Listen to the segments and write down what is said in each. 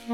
I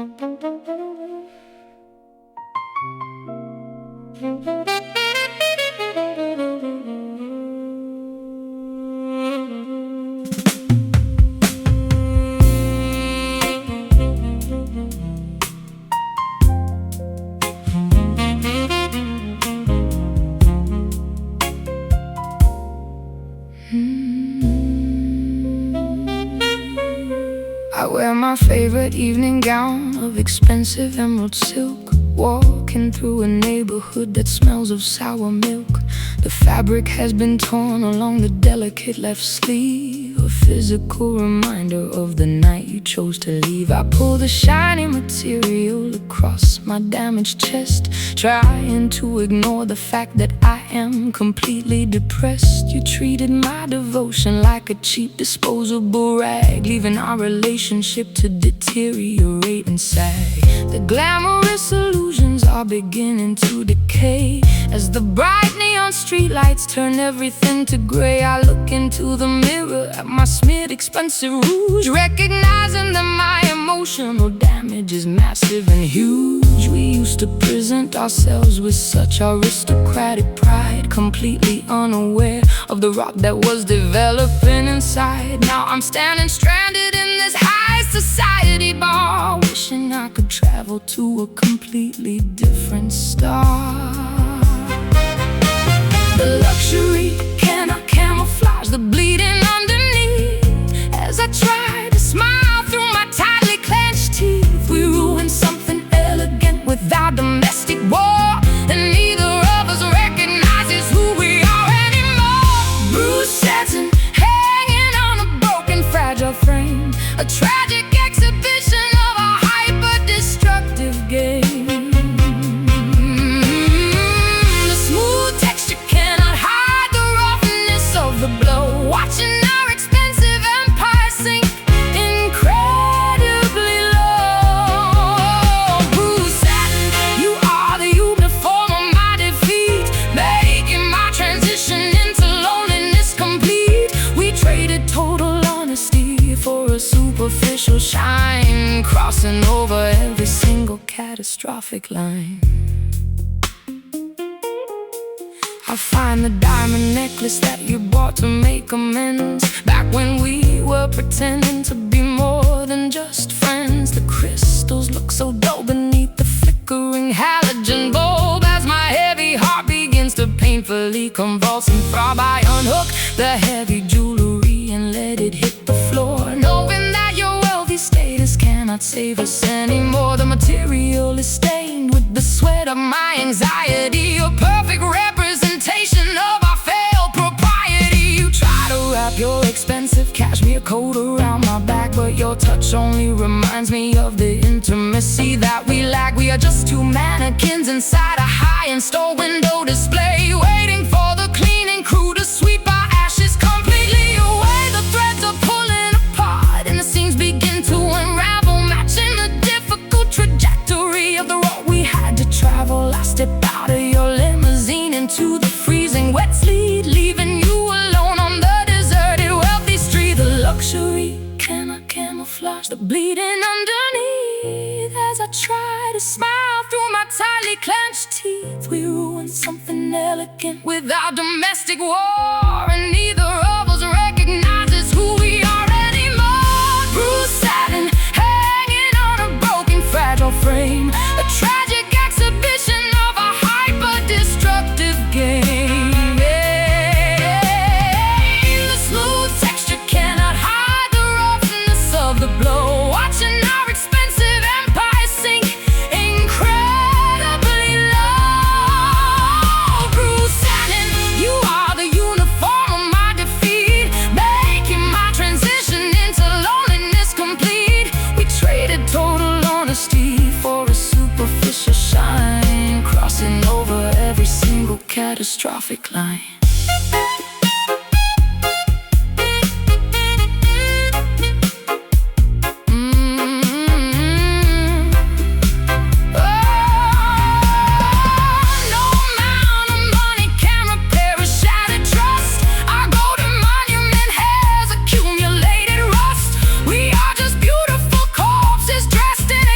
wear my favorite evening gown of expensive emerald silk, walking through a neighborhood that smells of sour milk. The fabric has been torn along the delicate left sleeve, a physical reminder of the night you chose to leave. I pull the shiny material across my damaged chest, trying to ignore the fact that I am completely depressed. You treated my devotion like a cheap disposable rag, leaving our relationship to deteriorate and sag. The glamorous illusions are beginning to decay as the bright neon streetlights turn everything to gray. I look into the mirror at my smeared expensive rouge, recognizing that my emotional damage is massive and huge. We used to present ourselves with such aristocratic pride, completely unaware of the rot that was developing inside. Now I'm standing stranded in this high society bar, wishing I could travel to a completely different star. The luxury cannot camouflage the bleeding underneath. As I try to smile through my tightly clenched teeth, we ruined something elegant with our domestic war, and neither of us recognizes who we are anymore. Bruised satin hanging on a broken, fragile frame, a tragic exhibition of a hyper-destructive game. Watching our expensive empire sink incredibly low. Bruised satin, you are the uniform of my defeat, making my transition into loneliness complete. We traded total honesty for a superficial shine, crossing over every single catastrophic line. I find the diamond necklace that you bought to make amends, back when we were pretending to be more than just friends. The crystals look so dull beneath the flickering halogen bulb, as my heavy heart begins to painfully convulse and throb. I unhook the heavy jewelry and let it hit the floor, knowing that your wealthy status cannot save us anymore. The material is stained with the sweat of my anxiety, a perfect representation of our failed propriety. You try to wrap your expensive cashmere coat around my back, but your touch only reminds me of the intimacy that we lack. We are just two mannequins inside a high-end store window display, waiting for the cleaning crew to sweep our ashes completely away. The threads are pulling apart and the seams begin to unravel, matching the difficult trajectory of the road we had to travel. I step out of your limousine into the freezing wet sleet, leaving you alone on the deserted wealthy street. The luxury cannot camouflage the bleeding underneath. As I try to smile through my tightly clenched teeth, we ruined something elegant with our domestic war, and neither of us recognizes who we are anymore. Bruised satin hanging on a broken, fragile frame, a tragic exhibition of a hyper-destructive game. The smooth texture cannot hide the roughness of the blow, watching our expensive empire sink incredibly low. Bruised satin, you are the uniform of my defeat, making my transition into loneliness complete. We traded total honesty for a superficial shine, crossing over every single catastrophic line.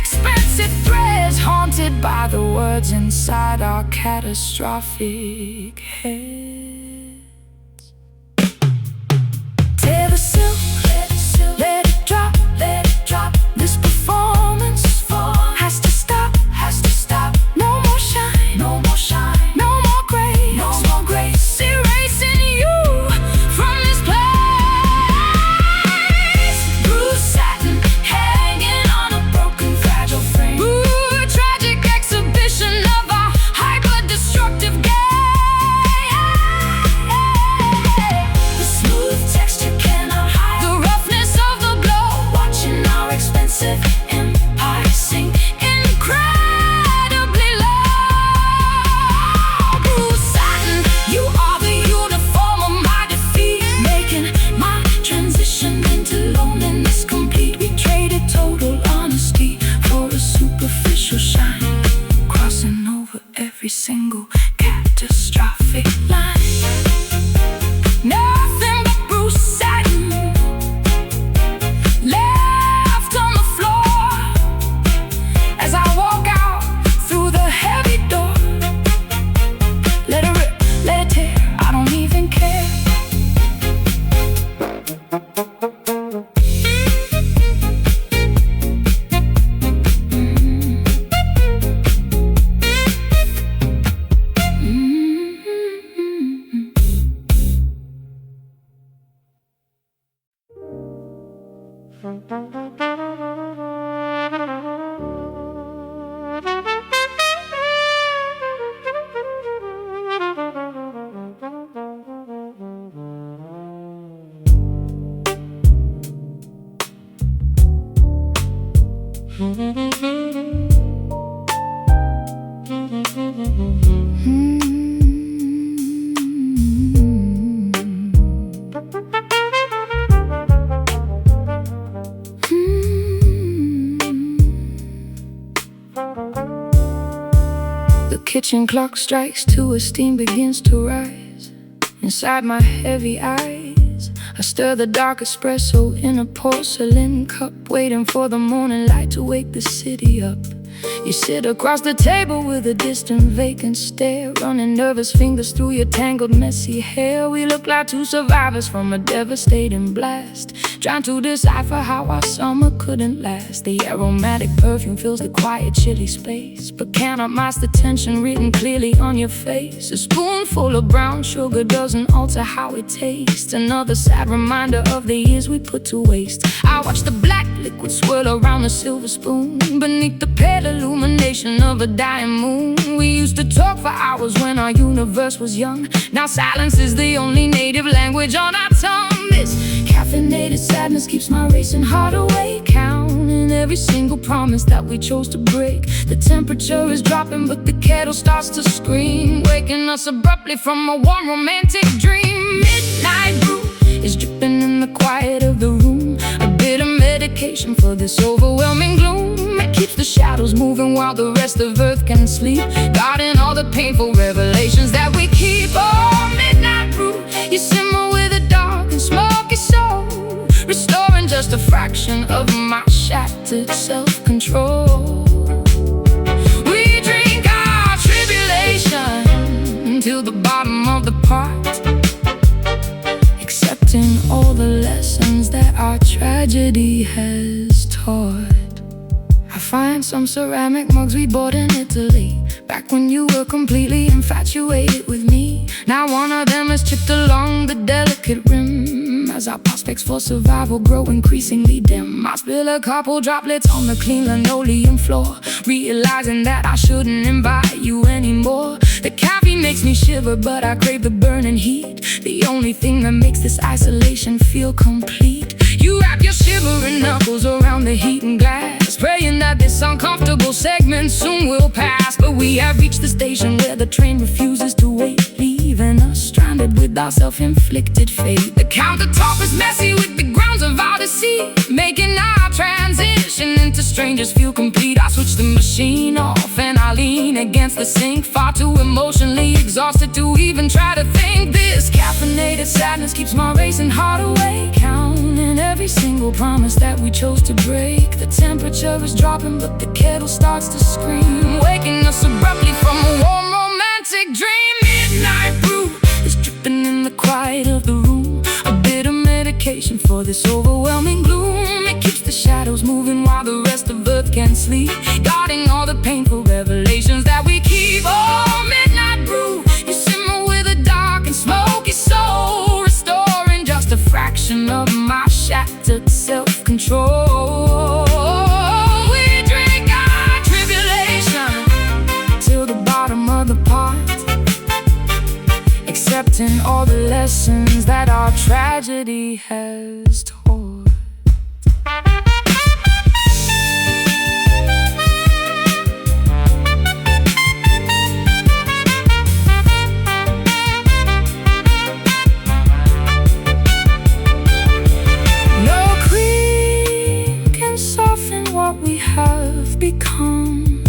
Expensive catastrophic heads. Tear the silk, let it drop, let it drop. This performance has to stop, has to stop. No more shine, no more shine, no more grace, no more grace. Erasing you from this place. Bruised satin hanging on a broken, fragile frame. Ooh, a tragic exhibition of our hyper-destructive the smooth texture cannot hide the roughness of the blow. Watching our expensive empire sink incredibly low. Bruised satin, you are the uniform of my defeat, making my transition into loneliness complete. We traded total honesty for a superficial shine, crossing over every single catastrophic line. Nothing but bruised satin left on the floor as I walk out through the heavy door. Let it rip, let it tear, I don't even care. The kitchen clock strikes 2, a steam begins to rise inside my heavy eyes. I stir the dark espresso in a porcelain cup, waiting for the morning light to wake the city up. You sit across the table with a distant vacant stare, running nervous fingers through your tangled messy hair. We look like two survivors from a devastating blast, trying to decipher how our summer couldn't last. The aromatic perfume fills the quiet chilly space, but cannot mask the tension written clearly on your face. A spoonful of brown sugar doesn't alter how it tastes, another sad reminder of the years we put to waste. I watch the black liquid swirl around the silver spoon beneath the pale illumination of a dying moon. We used to talk for hours when our universe was young. Now silence is the only native language on our tongue. This caffeinated sadness keeps my racing heart awake, counting every single promise that we chose to break. The temperature is dropping, but the kettle starts to scream, waking us abruptly from a warm romantic dream. Midnight brew is dripping in the quiet of the room, a bit of medication for this overwhelming gloom. It keeps the shadows moving while the rest of earth can sleep, guarding all the painful revelations that we keep. Oh, midnight brew, you simmer with a dark and smoky soul, restoring just a fraction of my shattered self-control. We drink our tribulation till the bottom of the pot, accepting all the lessons that our tragedy has taught. I find some ceramic mugs we bought in Italy, back when you were completely infatuated with me. Now one of them is chipped along the delicate rim, as our prospects for survival grow increasingly dim. I spill a couple droplets on the clean linoleum floor, realizing that I shouldn't invite you anymore. The caffeine makes me shiver, but I crave the burning heat, the only thing that makes this isolation feel complete. You wrap your shivering knuckles around the heating glass, praying that this uncomfortable segment soon will pass. But we have reached the station where the train refuses to wait, leaving us stranded with our self-inflicted fate. The countertop is messy with the grounds of our deceit, making our transition into strangers feel complete. I switch the machine off and I lean against the sink, far too emotionally exhausted to even try to think. This caffeinated sadness keeps my racing heart awake, counting every single promise that we chose to break. The temperature is dropping, but the kettle starts to scream, waking us abruptly from a warm romantic romantic dream. Midnight brew is dripping in the quiet of the room, a bit of medication for this overwhelming gloom. It keeps the shadows moving while the rest of earth can't sleep, guarding all the painful revelations that we keep. Oh, midnight brew, you simmer with a dark and smoky soul, restoring just a fraction of my shattered self-control. We drink our tribulation till the bottom of the pot, accepting all the lessons that our tragedy has taught. No cream can soften what we have become.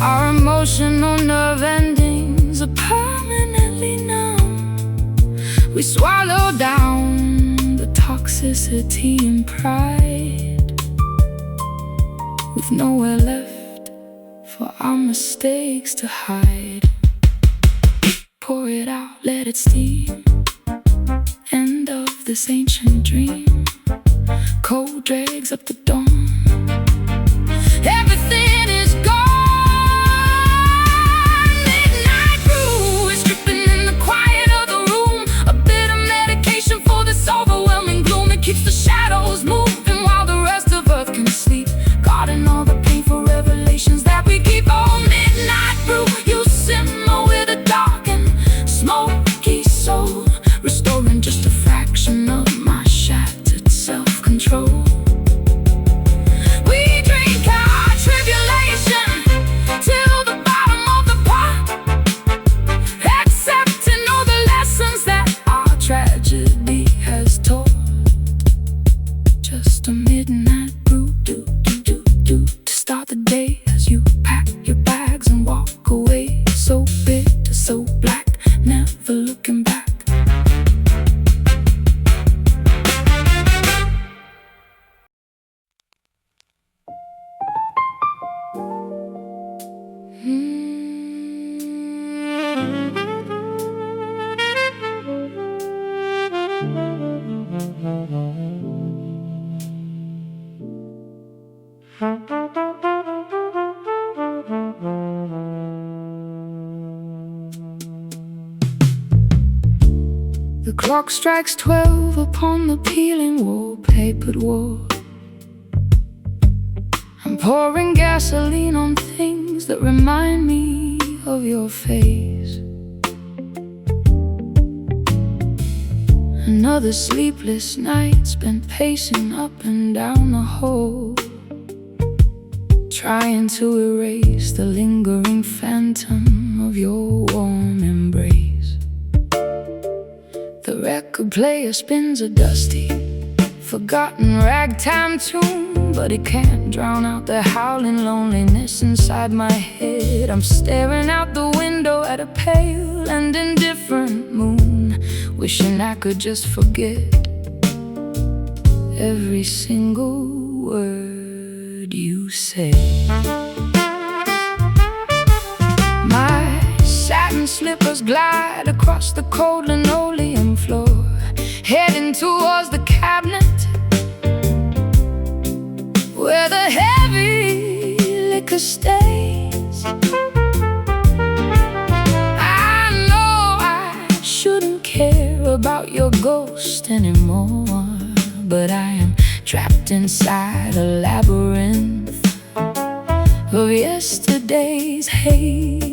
Our emotional nerve endings are permanently numb. We swallow down the toxicity and pride, with nowhere left for our mistakes to hide. Pour it out, let it steam. End of this ancient dream. Cold drags up the dawn. Everything is gone. Midnight brew is dripping in the quiet of the room, a bit of medication for this overwhelming gloom. It keeps the shadows moving while the rest of earth can sleep, guarding all the painful revelations that we keep. Oh, midnight brew, you simmer with a dark and smoky soul, restoring just a fraction of my shattered self-control. We drink our tribulation till the bottom of the pot, accepting all the lessons that our tragedy has taught. Just a midnight brew, to start the day as you pack your bags and walk away. So bitter, so black, never looking back. The clock strikes 12 upon the peeling wallpapered wall. I'm pouring gasoline on things that remind me of your face. Another sleepless night spent pacing up and down the hall, trying to erase the lingering phantom of your warm embrace. The record player spins a dusty, forgotten ragtime tune, but it can't drown out the howling loneliness inside my head. I'm staring out the window at a pale and indifferent moon, wishing I could just forget every single word you said. My satin slippers glide across the cold linoleum floor, heading towards the cabinet where the heavy liquor stays. I know I shouldn't care about your ghost anymore, but I am trapped inside a labyrinth of yesterday's haze.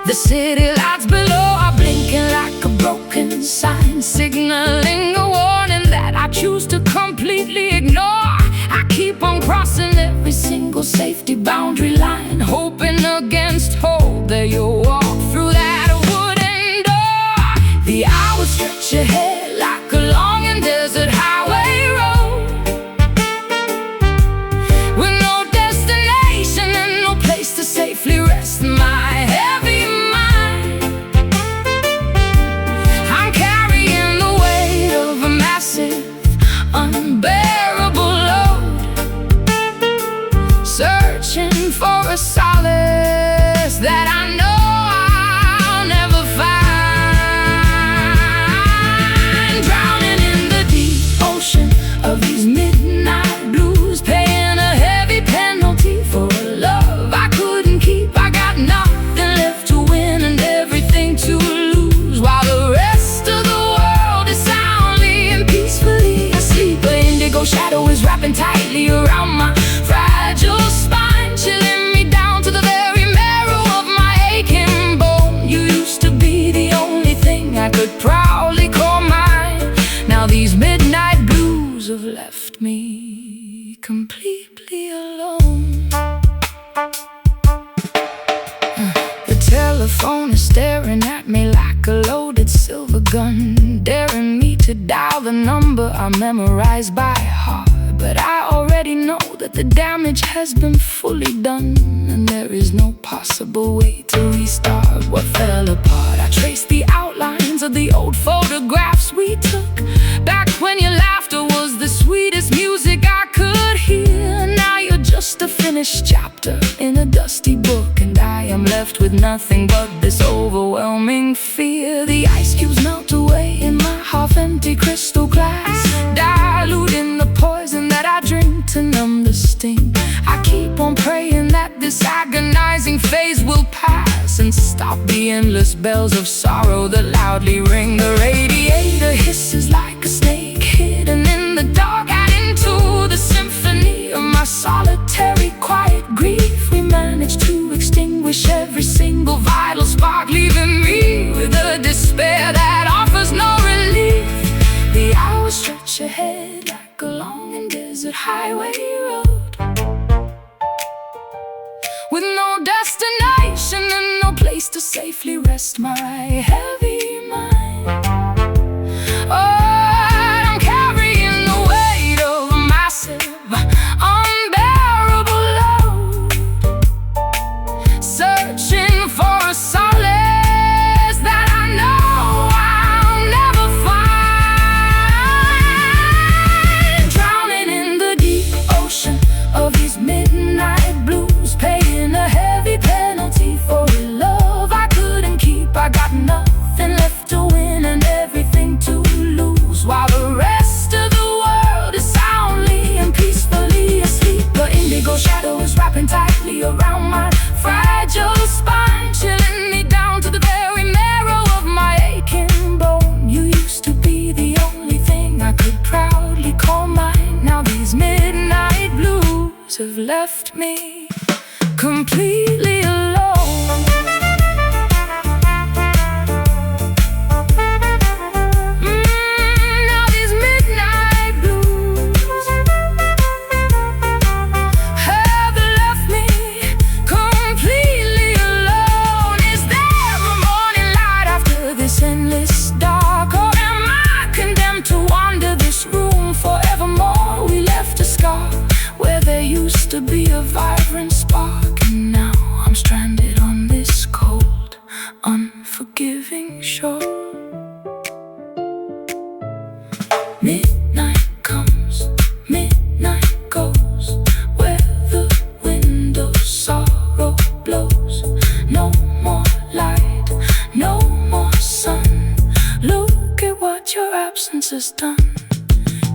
The city lights below are blinking like a broken sign, signaling a warning that I choose to completely ignore. I keep on crossing every single safety boundary line, hoping against hope that you'll walk through that wooden door. The hours stretch ahead like a long and desert highway road, with no destination and no place to safely rest my heavy mind. I'm carrying the weight of a massive, unbearable load, searching for a solace that I indigo shadow is wrapping tightly around my fragile spine, chilling me down to the very marrow of my aching bone. You used to be the only thing I could proudly call mine. Now these midnight blues have left me completely alone. The telephone is staring at me like a loaded silver gun, daring me to dial the number I memorized by heart. But I already know that the damage has been fully done, and there is no possible way to restart what fell apart. I traced the outlines of the old photographs we took back when your laughter was the sweetest music I could hear. Now you're just a finished chapter in a dusty book, and I am left with nothing but this overwhelming fear. The ice cubes melt away in my half-empty crystal glass, diluting the poison that I drink to numb the sting. I keep on praying that this agonizing phase will pass and stop the endless bells of sorrow that loudly ring. The radiator hisses like a snake hidden in the dark, adding to the symphony of my solitary quiet grief. We managed to extinguish every single vital spark, leaving me with a despair that offers no relief. The hours stretch ahead like a long and desert highway road, with no destination and no place to safely rest my heavy mind. Oh, I'm carrying the weight of a massive, unbearable load, searching for a solace that I know I'll never find. Drowning in the deep ocean of these midnight blues, paying a heavy penalty for a love I couldn't keep. I got nothing left to win and everything to lose, while the rest of the world is soundly and peacefully asleep. The indigo shadow is wrapping tightly around my fragile spine, chilling me down to the very marrow of my aching bone. You used to be the only thing I could proudly call mine. Now these midnight blues have left me completely alone. Now these midnight blues have left me completely alone. Is there a morning light after this endless dark, or am I condemned to wander this room forevermore? We left a scar where there used to be a vibrant spark, and now I'm stranded on this cold, unforgiving shore. Midnight comes, midnight goes, where the wind of sorrow blows. No more light, no more sun. Look at what your absence has done.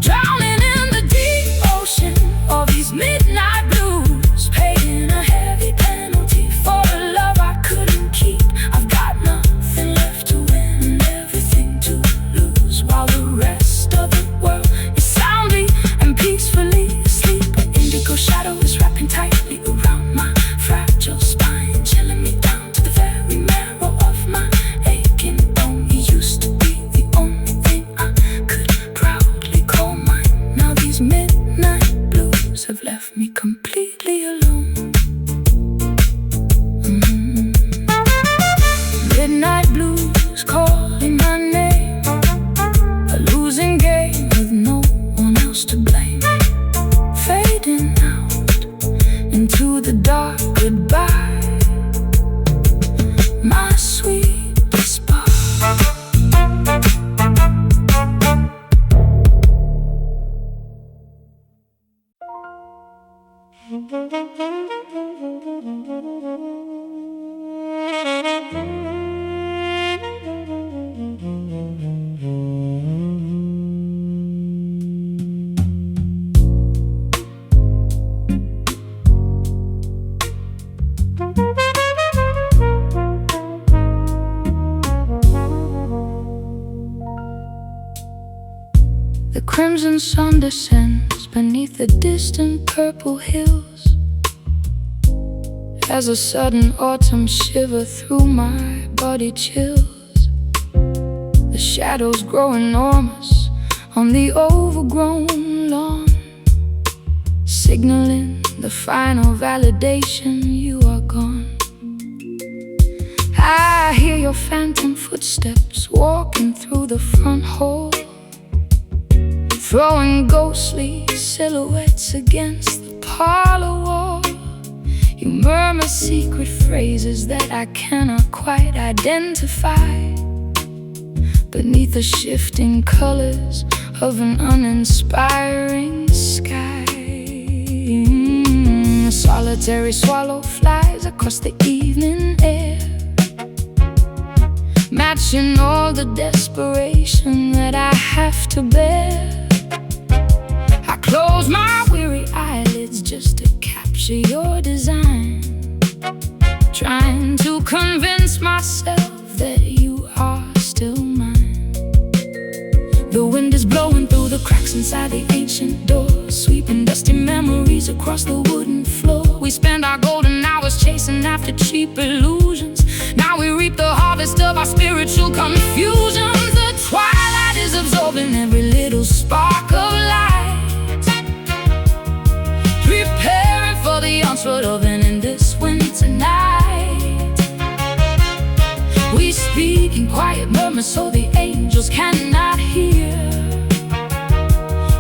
Drowning in the deep ocean of these midnight blues, paying a heavy penalty for a love I couldn't keep. I've got nothing left to win and everything to lose, while the rest of the world is soundly and peacefully asleep. An indigo shadow is wrapping tightly around my fragile spine, chilling me down to the very marrow of my aching bone. You used to be the only thing I could proudly call mine. Now these midnight blues have left me completely alone. Midnight blues calling my name, a losing game with no one else to blame. Fading out into the dark, goodbye, my sweet spark. crimson sun descends beneath the distant purple hills, as a sudden autumn shiver through my body chills. The shadows grow enormous on the overgrown lawn, signaling the final validation you are gone. I hear your phantom footsteps walking through the front hall, throwing ghostly silhouettes against the parlor wall. You murmur secret phrases that I cannot quite identify beneath the shifting colors of an uninspiring sky. A solitary swallow flies across the evening air, matching all the desperation that I have to bear. I close my weary eyelids just to capture your design, trying to convince myself that you are still mine. The wind is blowing through the cracks inside the ancient doors, sweeping dusty memories across the wooden floor. We spend our golden hours chasing after cheap illusions. Now we reap the harvest of our spiritual confusions. The twilight is absorbing every little spark of light, preparing for the onslaught of an endless winter night. We speak in quiet murmurs so the angels cannot hear,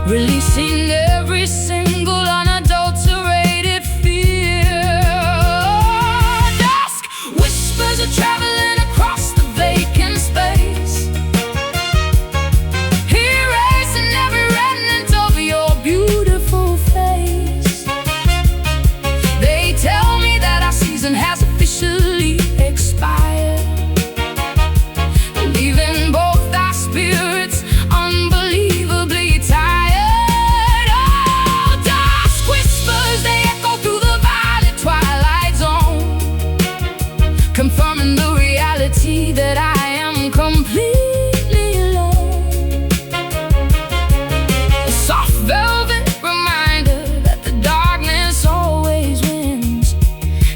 releasing every single unadulterated fear. Dusk whispers are traveling across the vacant space, erasing every remnant of your beautiful face. They tell me that our season has officially expired, leaving both our spirits unbelievably tired. Oh, dusk whispers, they echo through the violet twilight zone, confirming the reality that I am completely alone. A soft velvet reminder that the darkness always wins,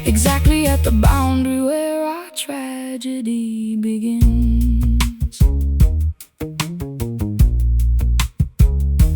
exactly at the boundary where our tragedy begins.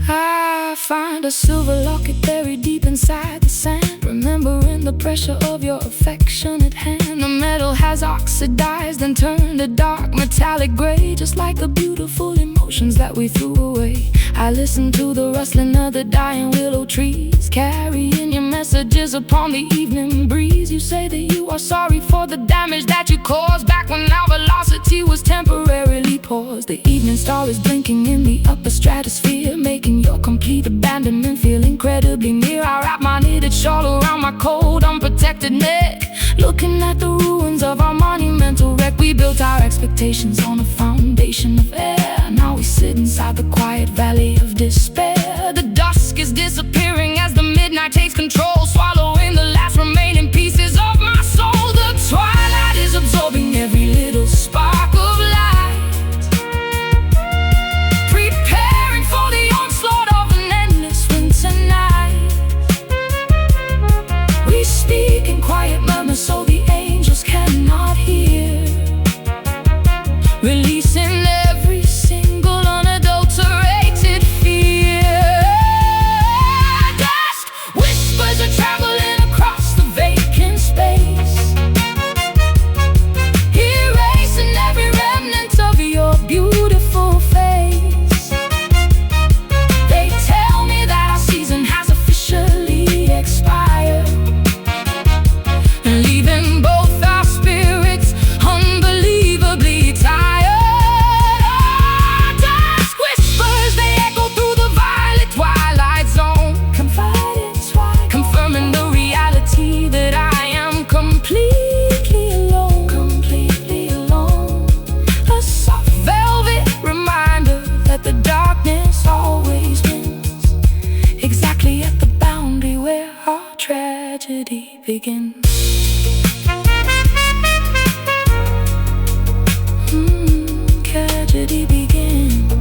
I find a silver locket buried deep inside the sand, remembering the pressure of your affectionate hand. The metal has oxidized and turned a dark metallic gray, just like the beautiful emotions that we threw away. I listen to the rustling of the dying willow trees, carrying your messages upon the evening breeze. You say that you are sorry for the damage that you caused back when our velocity was temporarily paused. The evening star is blinking in the upper stratosphere, making your complete abandonment feel incredibly near. I wrap my knitted shawl around my cold, unprotected neck, looking at the ruins of our monumental wreck. We built our expectations on a foundation of air. Now we sit inside the quiet valley of despair. The dusk is disappearing as the midnight takes control, swallowing the last remaining pieces of my soul. The twilight is absorbing every little spark of light, preparing for the onslaught of an endless winter night. We speak in quiet murmurs so the angels cannot hear, releasing every single unadulterated fear. Dusk whispers are traveling across the vacant space, erasing every remnant of your beautiful face. They tell me that our season has officially expired, leaving both our spirits unbelievably tired. Oh, dusk whispers, they echo through the violet twilight zone, confirming the reality that I am completely alone. Completely alone. A soft velvet reminder that the darkness always wins, exactly at the boundary where our tragedy begins. Tragedy begins.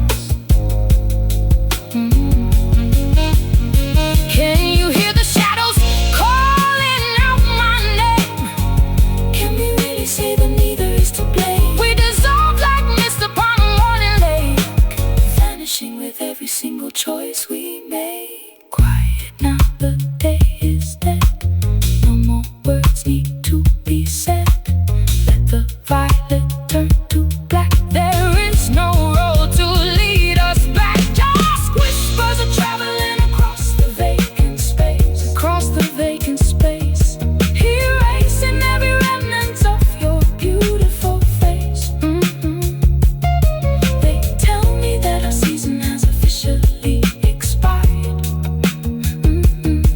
the day is dead. No more words need to be said. Let the violet turn to black. There is no road to lead us back. Just whispers are traveling across the vacant space. Across the vacant space, erasing every remnant of your beautiful face. They tell me that our season has officially expired,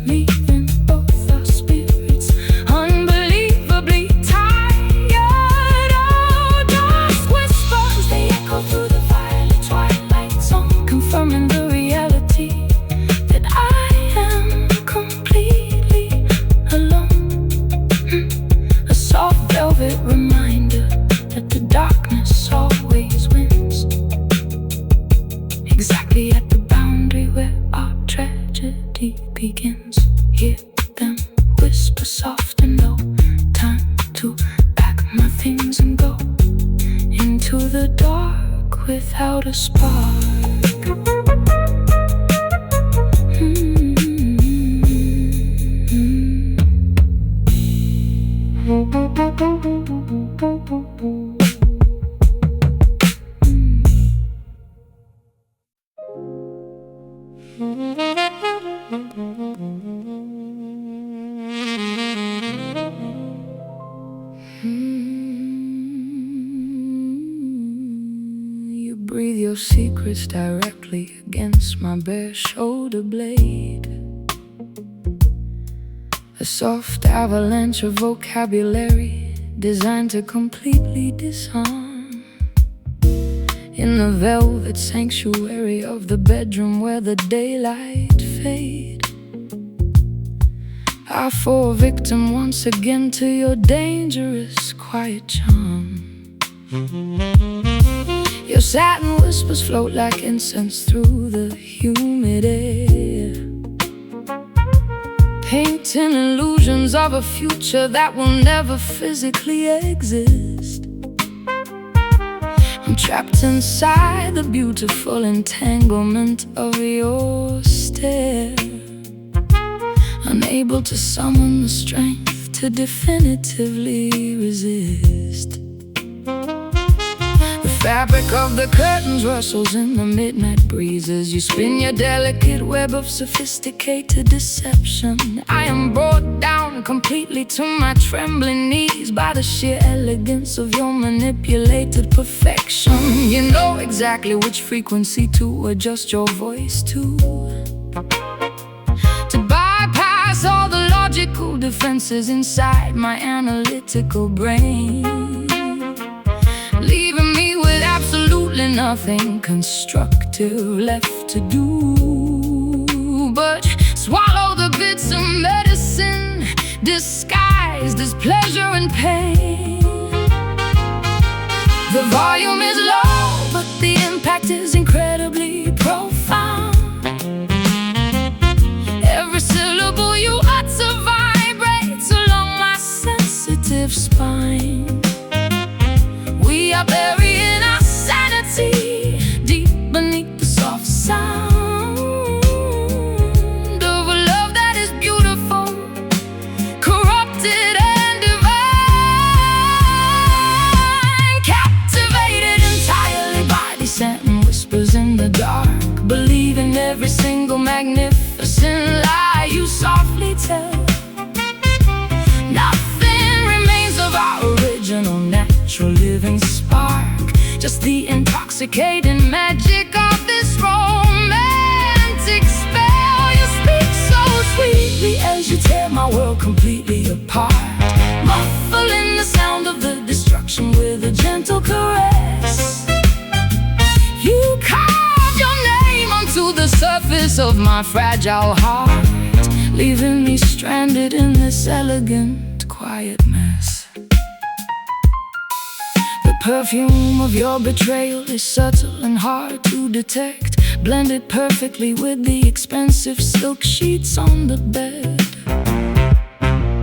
leaving both our spirits unbelievably tired. Oh, just whispers, they echo through the violet twilight song, confirming the reality that I am completely alone. A soft velvet reminder that the darkness always wins, exactly at the boundary where our tragedy begins. Hear them whisper soft and low. Time to pack my things and go into the dark without a spark. You breathe your secrets directly against my bare shoulder blade. A soft avalanche of vocabulary designed to completely disarm. In the velvet sanctuary of the bedroom where the daylight fade, I fall victim once again to your dangerous quiet charm. Your satin whispers float like incense through the humid air, painting illusions of a future that will never physically exist. I'm trapped inside the beautiful entanglement of your stare, unable to summon the strength to definitively resist. The fabric of the curtains rustles in the midnight breezes. You spin your delicate web of sophisticated deception. I am brought down completely to my trembling knees by the sheer elegance of your manipulated perfection. You know exactly which frequency to adjust your voice to bypass all the logical defenses inside my analytical brain, leaving me with absolutely nothing constructive left to do but swallow the bits of medicine disguised as pleasure and pain. The volume is low, but the impact is incredibly profound. Every syllable you utter vibrates along my sensitive spine. We are burying our sanity deep beneath the soft sound of a love that is beautiful, corrupted and divine, captivated entirely by these satin whispers in the dark, believing every single magnificent lie you softly tell. Nothing remains of our original natural living spark, just the intoxicating magic of this romantic spell. You speak so sweetly as you tear my world completely apart, muffling the sound of the destruction with a gentle caress. You carve your name onto the surface of my fragile heart, leaving me stranded in this elegant, quiet mess. The perfume of your betrayal is subtle and hard to detect, blended perfectly with the expensive silk sheets on the bed.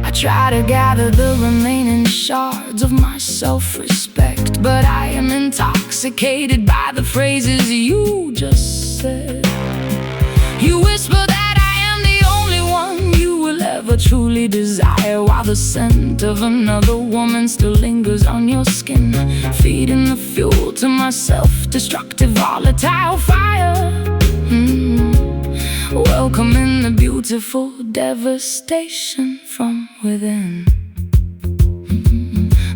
I try to gather the remaining shards of my self-respect, but I am intoxicated by the phrases you just said. You whisper that I am the only one truly desire, while the scent of another woman still lingers on your skin, feeding the fuel to my self-destructive volatile fire. Welcoming the beautiful devastation from within.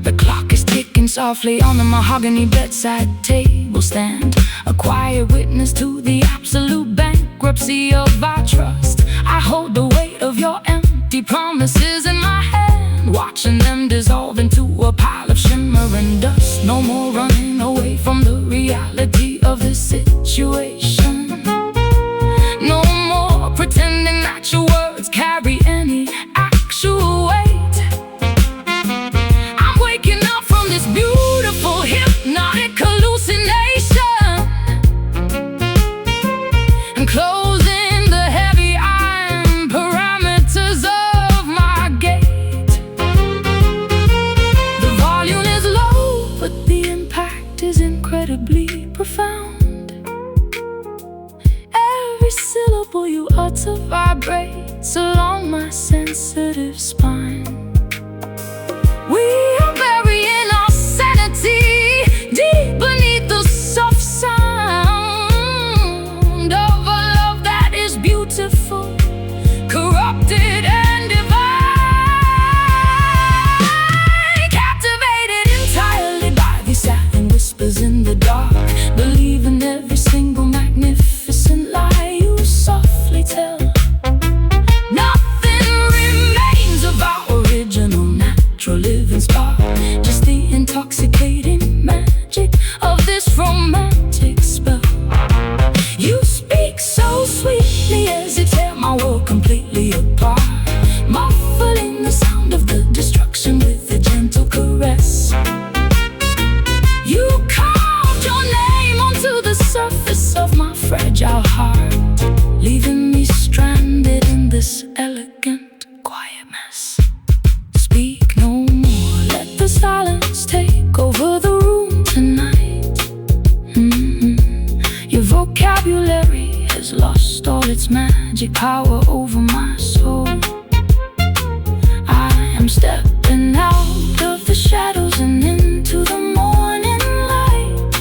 The clock is ticking softly on the mahogany bedside table stand, a quiet witness to the absolute bankruptcy of our trust. I hold the weight of your empty promises in my hand, watching them dissolve into a pile of shimmering dust. No more running away from the reality of this situation. No more pretending that your words carry any actual weight. I'm waking up from this beautiful hypnotic hallucination and closing the heavy iron parameters of my gate. The volume is low, but the impact is incredibly profound. Every syllable you utter vibrates along my sensitive spine. We are burying our sanity deep beneath the soft sound of a love that is beautiful, corrupted and divine. Captivated entirely by these satin whispers in the dark, believing every single magnificent lie you softly tell. Nothing remains of our original natural living spark, just the intoxicating magic of this romantic spell. You speak so sweetly as you tear my world completely apart, muffling the sound of the destruction with a gentle caress. You carved your name onto the surface of my fragile heart, leaving me stranded in this elegant, quiet mess. Speak no more, let the silence take over the room tonight. Your vocabulary has lost all its magic power over my soul. I am stepping out of the shadows and into the morning light,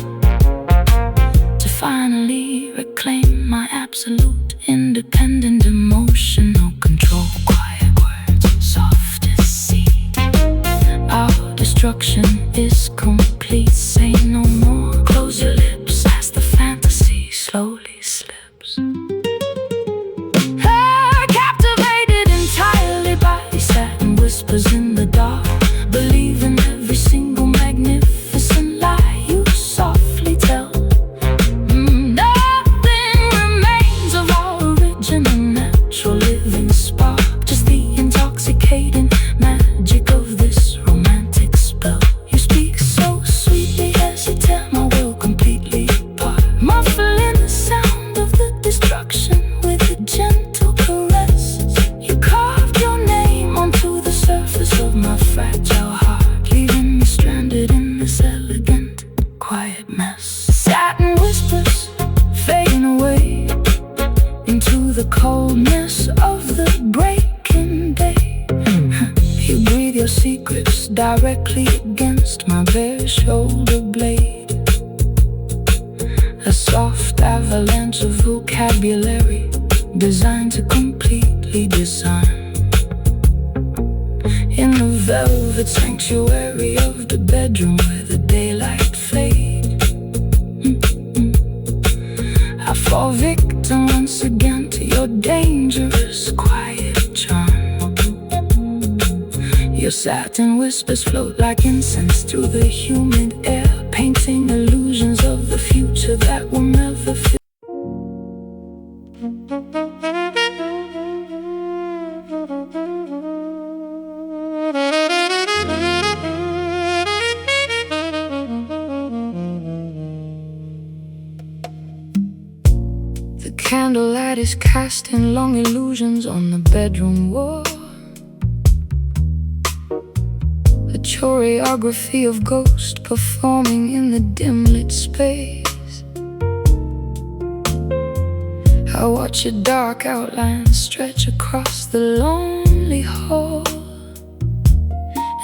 to finally reclaim my absolute independent emotional control. Quiet words, soft as sea. Our destruction is complete. Say no more, close your lips as the fantasy slowly slips. Captivated entirely by these satin whispers in the dark, believing every single magnificent lie you softly tell. Nothing remains of our original natural living spark, just the intoxicating magic of this romantic spell. You speak so sweetly as you tear my world completely apart, muffling the sound of the destruction with a gentle caress. You carved your name onto the surface of my fragile heart, leaving me stranded in this elegant, quiet mess. Satin whispers fading away into the coldness of the breaking day. You breathe your secrets directly against my bare shoulder blade, a soft avalanche of vocabulary designed to completely disarm. In the velvet sanctuary of the bedroom where the daylight fades, I fall victim once again to your dangerous quiet charm. Your satin whispers float like incense through the humid air, painting illusions of the future that will never feel. The candlelight is casting long illusions on the bedroom wall, a choreography of ghosts performing in the dim lit space. I watch your dark outlines stretch across the lonely hall,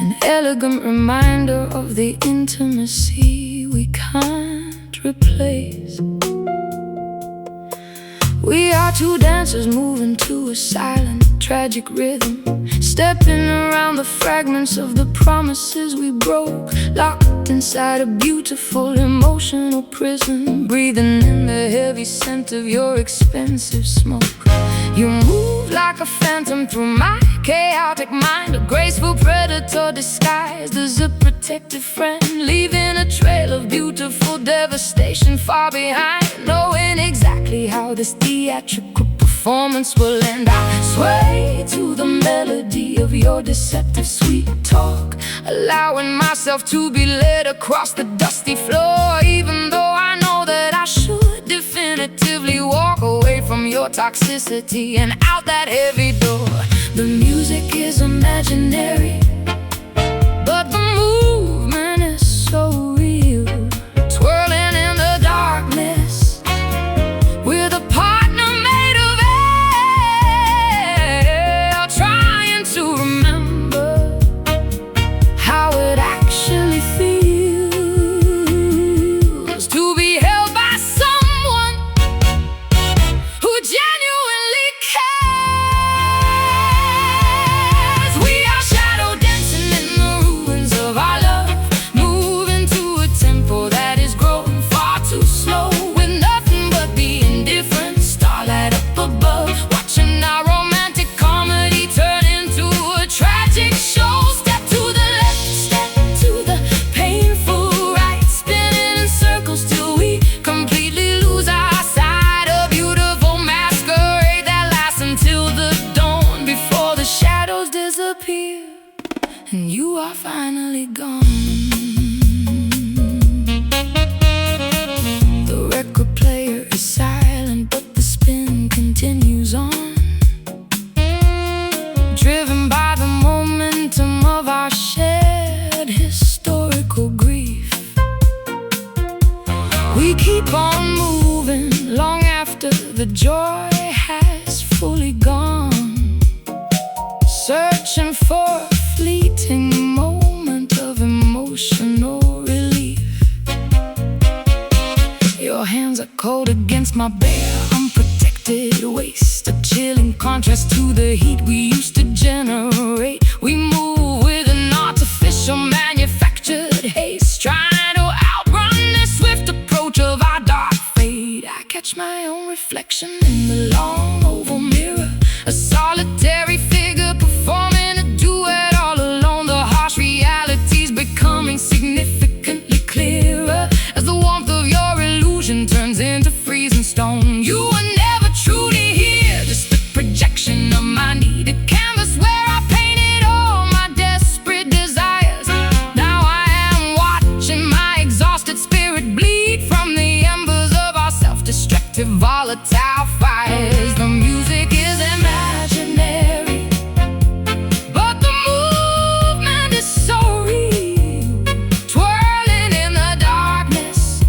an elegant reminder of the intimacy we can't replace. We are two dancers moving to a silent, tragic rhythm, stepping around the fragments of the promises we broke, locked inside a beautiful emotional prison, breathing in the heavy scent of your expensive smoke. You move like a phantom through my chaotic mind, a graceful predator disguised as a protective friend, leaving a trail of beautiful devastation far behind, knowing exactly how this theatrical performance will end. I sway to the melody of your deceptive sweet talk, allowing myself to be led across the dusty floor, even though I know that I should definitively walk away from your toxicity and out that heavy door. The music is imaginary, but the movement is so real, twirling in the darkness with a partner made of air, trying to remember how it actually feels to be held by someone who genuinely cares. We are shadow dancing in the ruins of our love, moving to a tempo that is growing far too slow, with nothing but the indifferent starlight up above, watching our romantic comedy turn into a tragic show. Step to the left, step to the painful right, spinning in circles till we completely lose our sight. A beautiful masquerade that lasts until the dawn, before the shadows disappear and you are finally gone. The record player is silent, but the spin continues on, driven by the momentum of our shared historical grief. We keep on moving long after the joy has fully gone, searching for a fleeting moment of emotional relief. Your hands are cold against my bare, unprotected waist, a chilling contrast to the heat we used to generate. We move with an artificial manufactured haste, trying to outrun the swift approach of our dark fate. I catch my own reflection in the long oval mirror, a solitary figure performing a duet all alone. The harsh reality's becoming significantly clearer as the warmth of your illusion turns into freezing stone. You were never truly here, just a projection of my needed canvas where I painted all my desperate desires. Now I am watching my exhausted spirit bleed from the embers of our self-destructive volatile fires. The music is imaginary, but the movement is so real, twirling in the darkness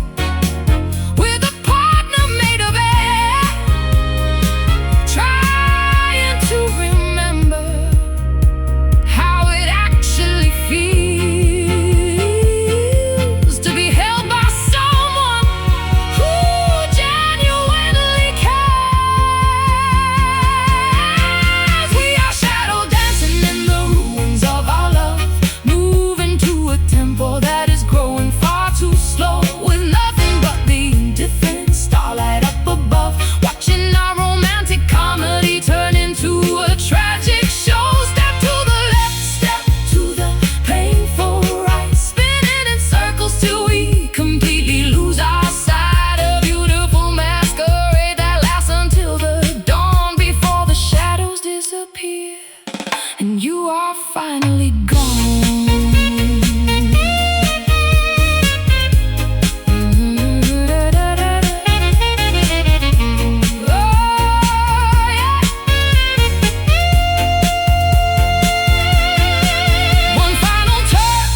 with a partner made of air, trying to remember how it actually feels to be held by someone who genuinely cares. We are shadow dancing in the ruins of our love, moving to a tempo that is growing far too slow, with nothing but the indifferent starlight up above, watching our romantic comedy turn into a tragic show. Step to the left, step to the painful right, spinning in circles till we completely lose our sight. A beautiful masquerade that lasts until the dawn, before the shadows disappear and you are finally gone. One final turn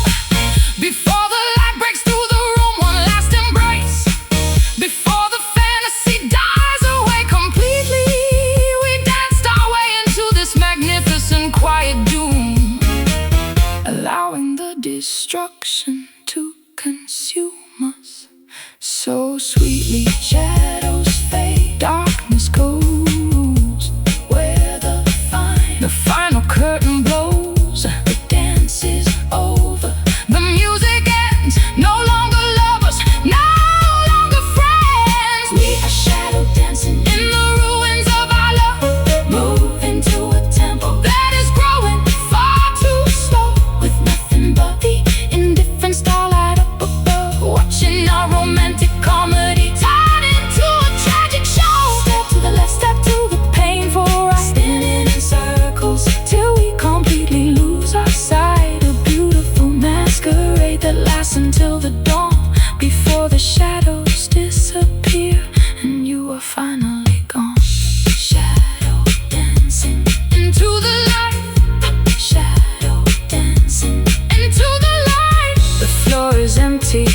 before the light breaks through the room, one last embrace before the fantasy dies away completely. destruction to consume us so sweetly. Shadows fade, darkness goes where the final curtain blows. The dance is over, the music ends. No longer lovers, no longer friends. We are shadow dancing in the ruins of our love, moving to a tempo that is growing far too slow, with nothing but the indifferent starlight up above, watching our romantic comedy turn into a tragic show. Step to the left, step to the painful right, spinning in circles till we completely lose our sight. A beautiful masquerade that lasts until the dawn, before the shadows disappear and you are finally gone. Shadow dancing into the light, shadow dancing into the light. The floor is empty,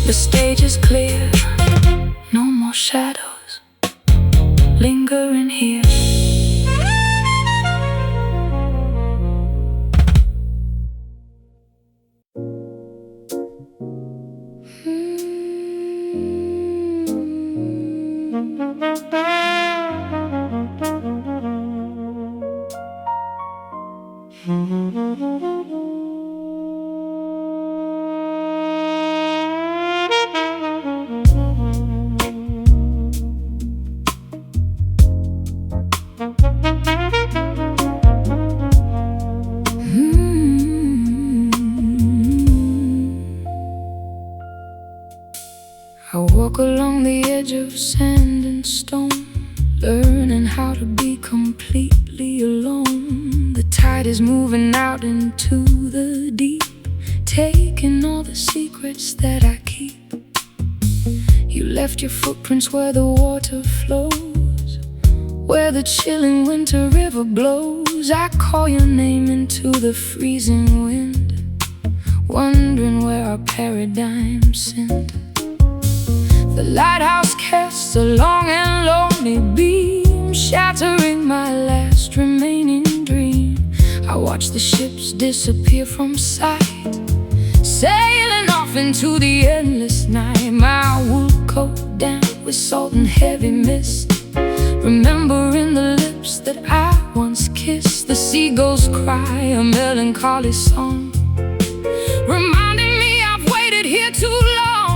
the stage is clear. No more shadows lingering here. I walk along the edge of sand and stone, learning how to be completely alone. The tide is moving out into the deep, taking all the secrets that I keep. You left your footprints where the water flows, where the chilling winter river blows. I call your name into the freezing wind, wondering where our paradigm sinned. The lighthouse casts a long and lonely beam, shattering my last remaining dream. I watch the ships disappear from sight, sailing off into the endless night. My wool coat damp with salt and heavy mist, remembering the lips that I once kissed. The seagulls cry a melancholy song, reminding me I've waited here too long.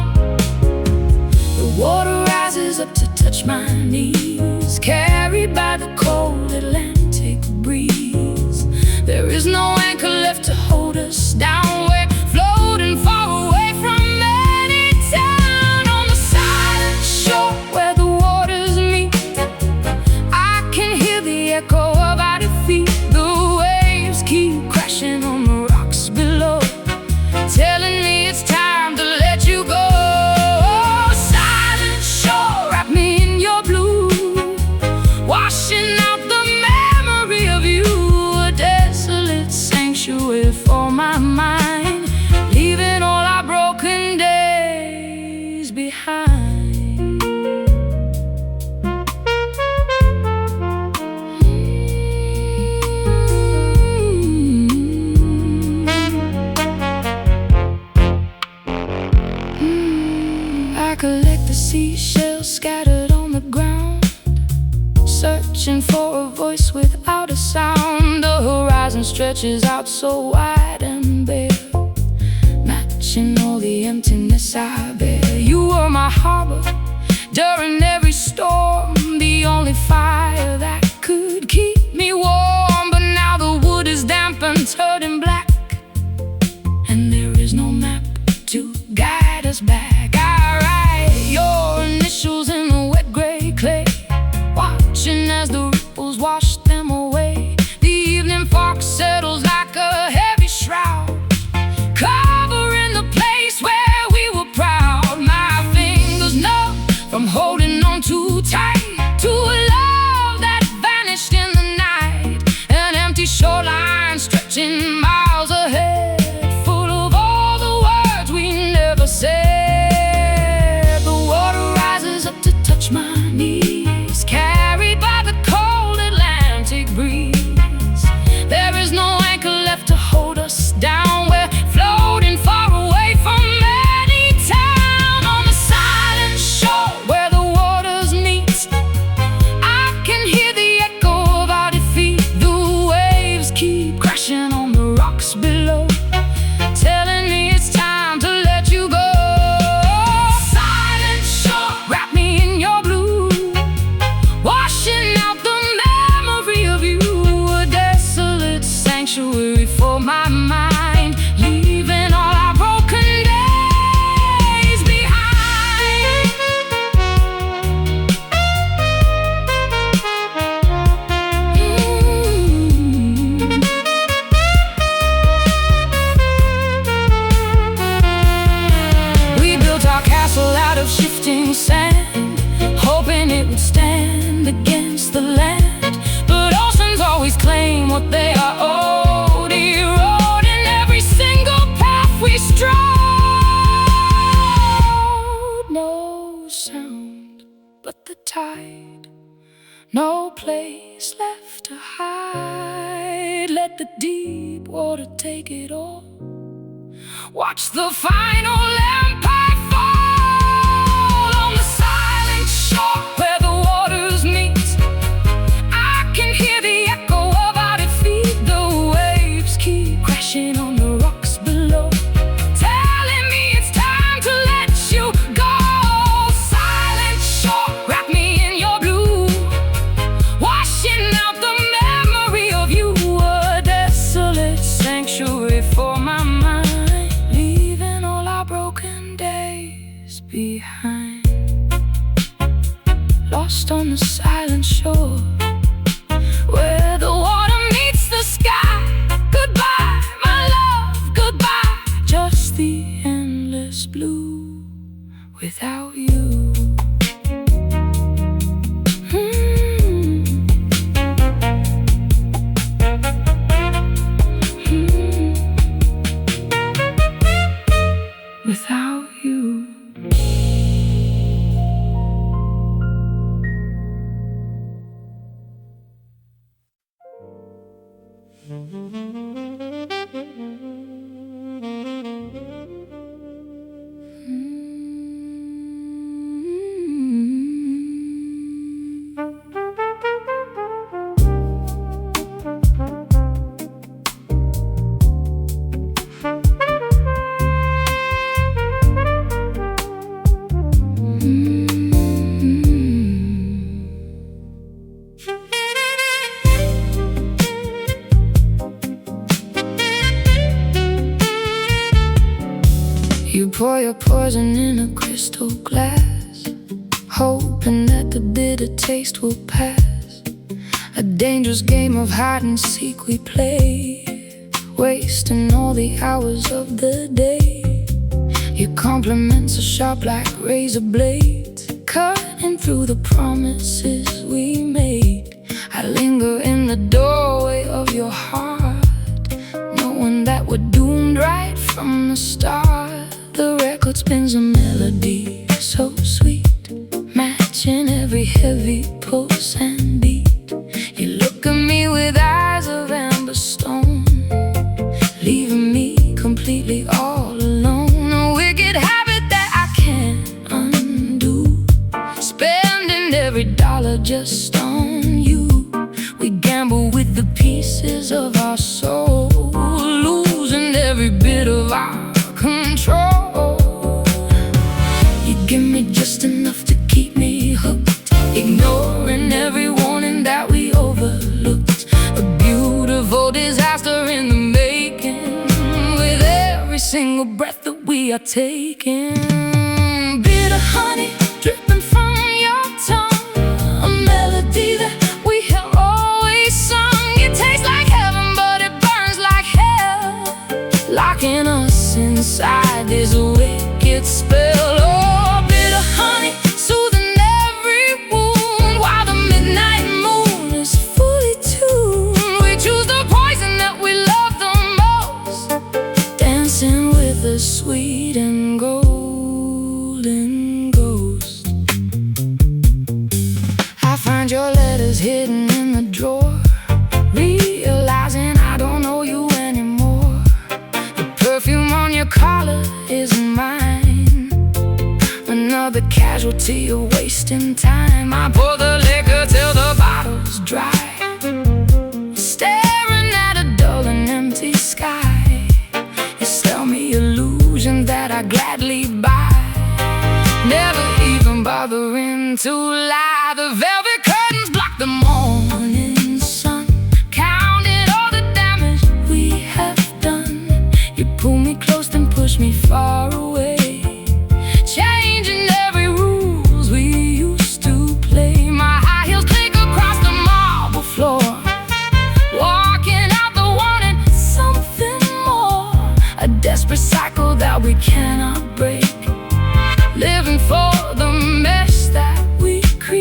The water rises up to touch my knees, carried by the cold Atlantic breeze. There is no anchor left to hold us down, we're floating far away from any town. On the silent shore where the waters meet, I can hear the echo of our defeat. The waves keep crashing on the rocks below, telling me it's time to let you go. Washing out the memory of you, a desolate sanctuary for my mind, leaving all our broken days behind. I collect the seashells scattered on the ground, searching for a voice without a sound. The horizon stretches out so wide and bare, matching all the emptiness I bear. You were my harbor during every storm, the only fire that could keep me warm. But now the wood is damp and turning black, and there is no map to guide us back. I write your initials in the wet gray clay, watching as the ripples wash them away. The evening fog settles like a heavy shroud, covering the place where we were proud. My fingers numb from holding on too tight to a love that vanished in the night. An empty shoreline stretching miles ahead, full of all the words we never said. The water rises up to touch my knees, carried by the cold Atlantic breeze. There is no anchor left to hold us down, we're floating no place left to hide. Let the deep water take it all. Watch the final empire fall on the silent shore where the waters meet. I can hear the echo of our defeat. The waves keep crashing on the rocks below, telling me it's time to let you go. Silent shore, wrap me in your blue, washing out the memory of you. A desolate sanctuary for my mind, leaving all our broken days behind. Lost on the silent shore where the water meets the sky. Goodbye, my love, goodbye. Just the endless blue without you. Without you. You pour your poison in a crystal glass, hoping that the bitter taste will pass. A dangerous game of hide and seek we play, wasting all the hours of the day. Your compliments are sharp like razor blades, cutting through the promises we made. I linger in the doorway of your heart, knowing that we're doomed right from the start. The record spins a melody so sweet, matching every heavy pulse and beat. You look at me with eyes of amber stone, leaving me completely all alone. A wicked habit that I can't undo, spending every dollar just on you. We gamble with the pieces of our soul, losing every bit of our control. You give me just enough to keep me hooked, ignoring every warning that we overlooked. A beautiful disaster in the making, with every single breath that we are taking. Bitter honey dripping from your tongue, a melody that we have always sung. It tastes like heaven, but it burns like hell, locking us inside this wicked spell. Oh, bitter honey, soothing every wound, while the midnight moon is fully tuned. We choose the poison that we love the most, dancing with a sweet and golden ghost. I find your letters hidden in the drawer, realizing I don't know you anymore. The perfume on your collar isn't mine, another casualty of wasting time. I pour the liquor till the bottle's dry, staring at a dull and empty sky. You sell me illusions that I gladly buy, never even bothering to lie. The velvet curtains block the morning sun, counting all the damage we have done. You pull me close then push me far away, changing every rules we used to play. My high heels click across the marble floor, walking out the wanting something more. A desperate cycle that we cannot break, living for the mess that we create.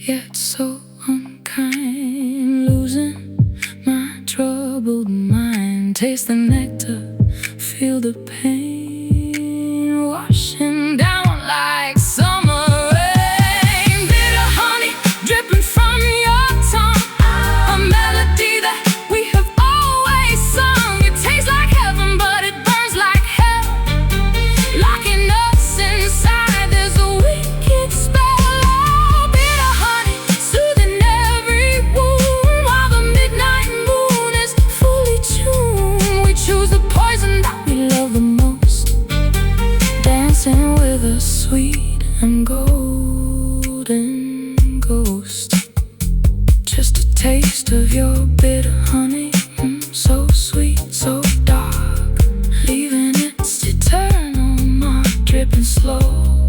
yet so unkind. Losing my troubled mind. Taste the nectar, feel the pain washing down like summer rain. Bitter honey dripping from your tongue, a melody that we have always sung. It tastes like heaven, but it burns like hell, locking us inside. There's a wicked spell. Oh, bitter honey, soothing every wound, while the midnight moon is fully tuned. We choose the poison that we love the most, dancing with a sweet and golden ghost. Just a taste of your bitter honey, so sweet, so dark, leaving its eternal mark, dripping slow.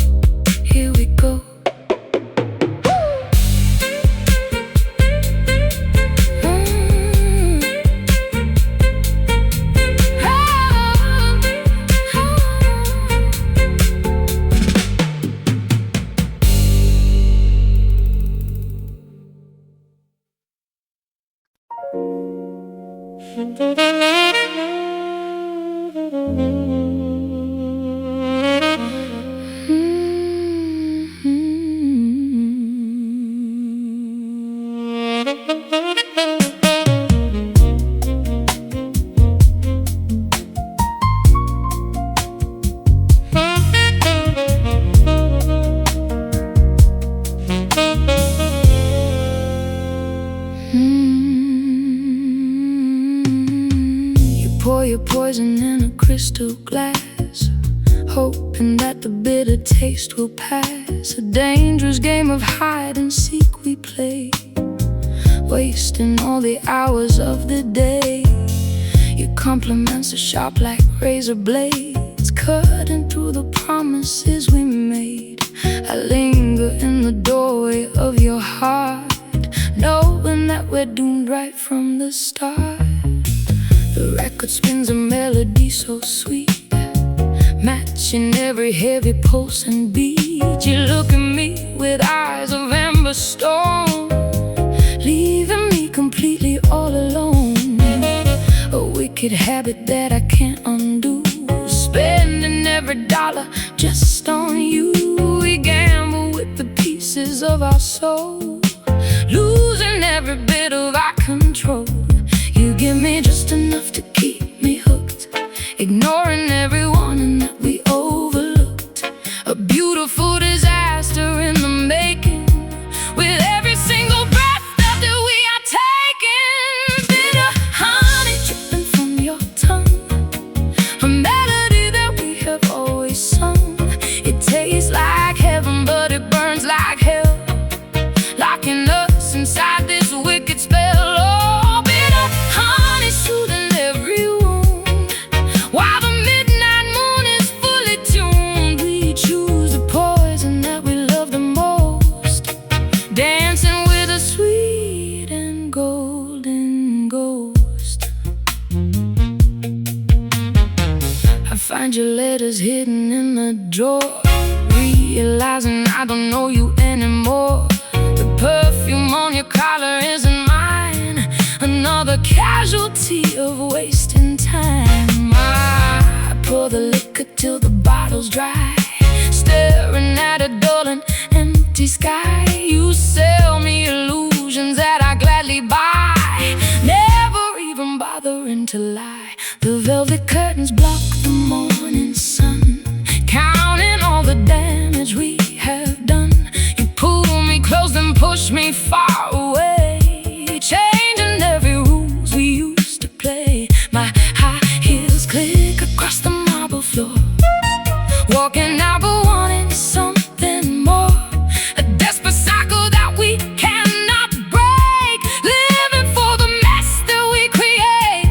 Here we go. Pour your poison in a crystal glass, hoping that the bitter taste will pass. A dangerous game of hide and seek we play, wasting all the hours of the day. Your compliments are sharp like razor blades, cutting through the promises we made. I linger in the doorway of your heart, knowing that we're doomed right from the start. The record spins a melody so sweet, matching every heavy pulse and beat. You look at me with eyes of amber stone, leaving me completely all alone. A wicked habit that I can't undo, spending every dollar just on you. We gamble with the pieces of our soul, losing every bit of our control. You give me just enough to keep me hooked, ignoring everyone and that we overlooked. A beautiful disaster in the making, with every single breath that we are taking. Bitter honey dripping from your tongue, a melody that we have always sung. It tastes like heaven, but it burns like hell, locking us inside this wicked spell. Oh, bitter honey soothing every wound, while the midnight moon is fully tuned. We choose the poison that we love the most, dancing with a sweet and golden ghost. I find your letters hidden in the drawer, realizing I don't know you anymore. The perfume on your collar isn't mine, another casualty of wasting time. I pour the liquor till the bottle's dry, staring at a dull and empty sky. You sell me illusions that I gladly buy, never even bothering to lie. The velvet curtains block the morning sun, counting all the damage we have done. You pull me close and push me far away, changing every rules we used to play. My high heels click across the marble floor, walking out but wanting something more. A desperate cycle that we cannot break, living for the mess that we create.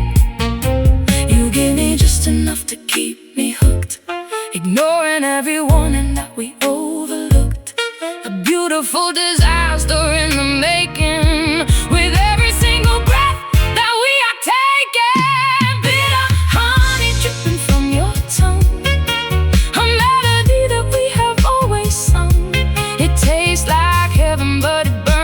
You give me just enough to keep me hooked, ignoring everyone and that we overlooked. A beautiful disaster in the making, with every single breath that we are taking. Bitter honey dripping from your tongue, a melody that we have always sung. It tastes like heaven, but it burns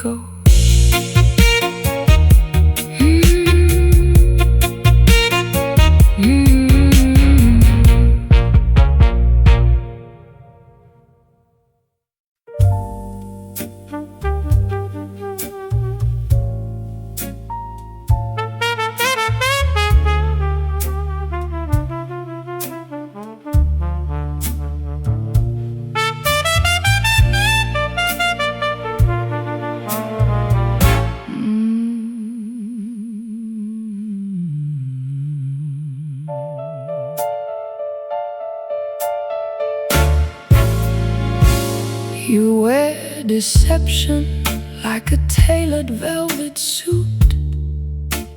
go. You wear deception like a tailored velvet suit,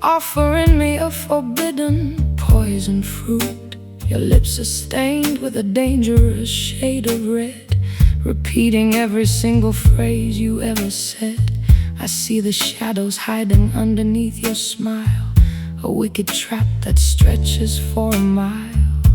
offering me a forbidden poison fruit. Your lips are stained with a dangerous shade of red, repeating every single phrase you ever said. I see the shadows hiding underneath your smile, a wicked trap that stretches for a mile.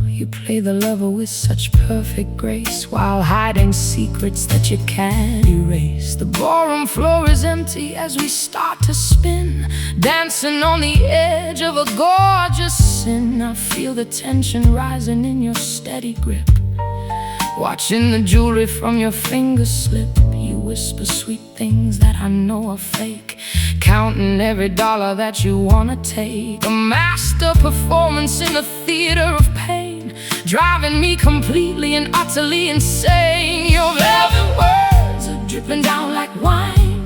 You play the lover with such perfect grace, while hiding secrets that you can't erase. The ballroom floor is empty as we start to spin, dancing on the edge of a gorgeous sin. I feel the tension rising in your steady grip, watching the jewelry from your fingers slip. You whisper sweet things that I know are fake, counting every dollar that you wanna take. A master performance in a theater of pain, driving me completely and utterly insane. Your velvet words are dripping down like wine,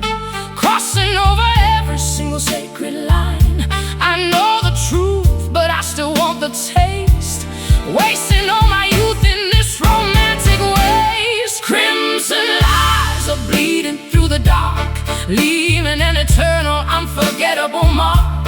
crossing over every single sacred line. I know the truth, but I still want the taste, wasting all my youth in this romantic waste. Crimson lies are bleeding through the dark, leaving an eternal, unforgettable mark.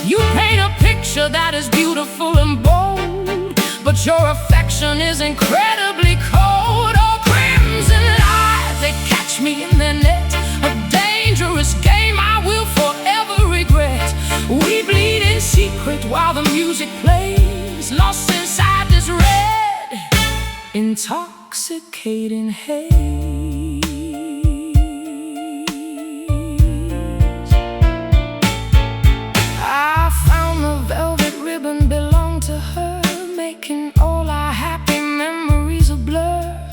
You paint a picture that is beautiful and bold, but your affection is incredibly cold. Oh, crimson lies, they catch me in their net, a dangerous game I will forever regret. We bleed in secret while the music plays, lost inside this red, intoxicating haze. I found the velvet ribbon belonged to her, making all our happy memories a blur.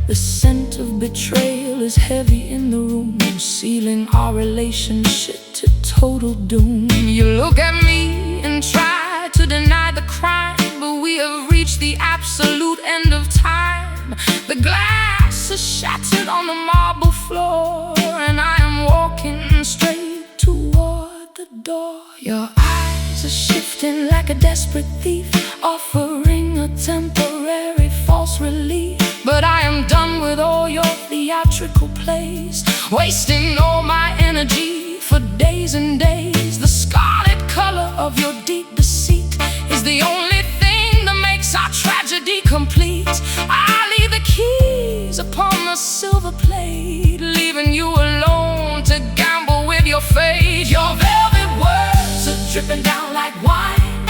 The scent of betrayal is heavy in the room, sealing our relationship to total doom. You look at me and try to deny the crime, but we have reached the absolute end of time. The glass is shattered on the marble floor, and I am walking straight toward the door. Your eyes are shifting like a desperate thief, offering a temporary false relief. But I am done with all your theatrical plays, wasting all my energy for days and days. The scarlet color of your deep deceit is the only thing that makes our tragedy complete. I leave the keys upon the silver plate, leaving you alone to gamble with your fate. Your velvet words are dripping down like wine,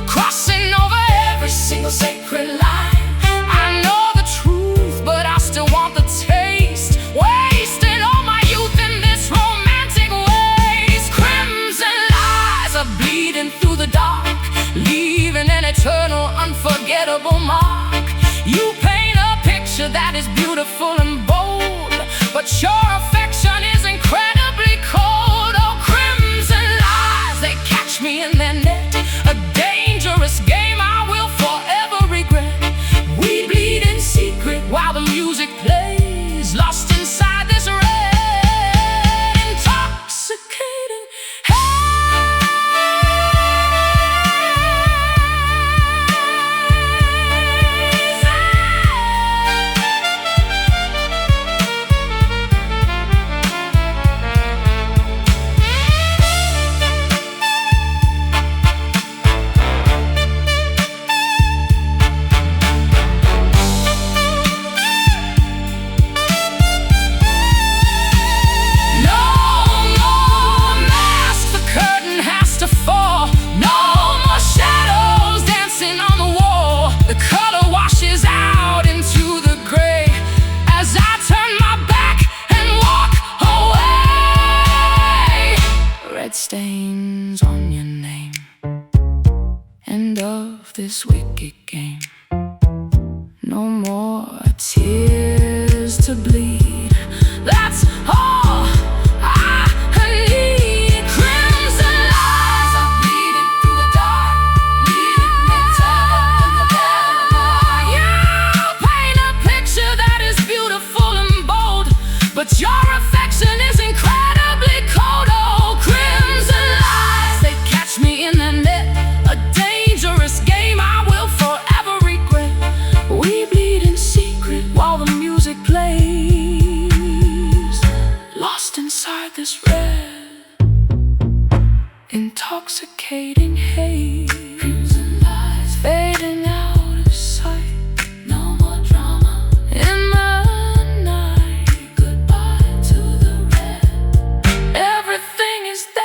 crossing over every single sacred line. I know the truth, but I still want the taste, wasting all my youth in this romantic waste. Crimson lies are bleeding through the dark, leaving an eternal, unforgettable mark. You paint a picture that is beautiful and bold, but your affection is incredibly cold. Oh, crimson lies, they catch me in their net, a dangerous game I will forever regret. We bleed in secret while the music plays, lost inside this red, intoxicating haze. this wicked game. No more tears to bleed. That's all I need. Crimson lies are bleeding through the dark, leading me to the dark. You paint a picture that is beautiful and bold, but your affection is incredibly cold. Oh, crimson lies, they catch me in the net, a dangerous game I will forever regret. We bleed in secret while the music plays, lost inside this red, intoxicating haze. Crimson lies fading out of sight, no more drama in the night. Goodbye to the red, everything is dead.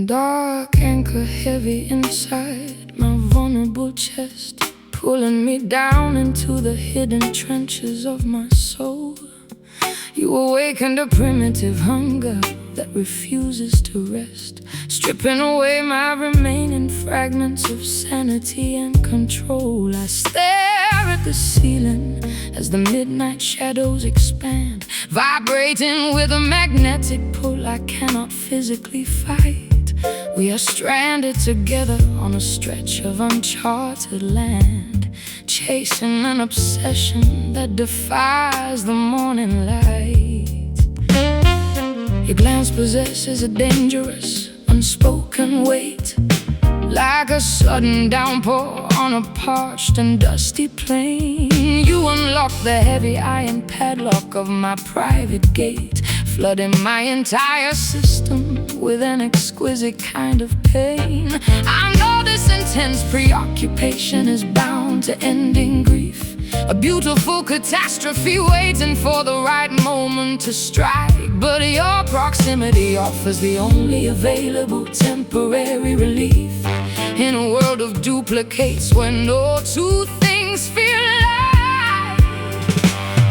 Dark anchor heavy inside my vulnerable chest, pulling me down into the hidden trenches of my soul. You awakened a primitive hunger that refuses to rest, stripping away my remaining fragments of sanity and control. I stare at the ceiling as the midnight shadows expand, vibrating with a magnetic pull I cannot physically fight. We are stranded together on a stretch of uncharted land, chasing an obsession that defies the morning light. Your glance possesses a dangerous, unspoken weight, like a sudden downpour on a parched and dusty plain. You unlock the heavy iron padlock of my private gate, flooding my entire system with an exquisite kind of pain. I know this intense preoccupation is bound to end in grief, a beautiful catastrophe waiting for the right moment to strike. But your proximity offers the only available temporary relief in a world of duplicates where no two things feel alike.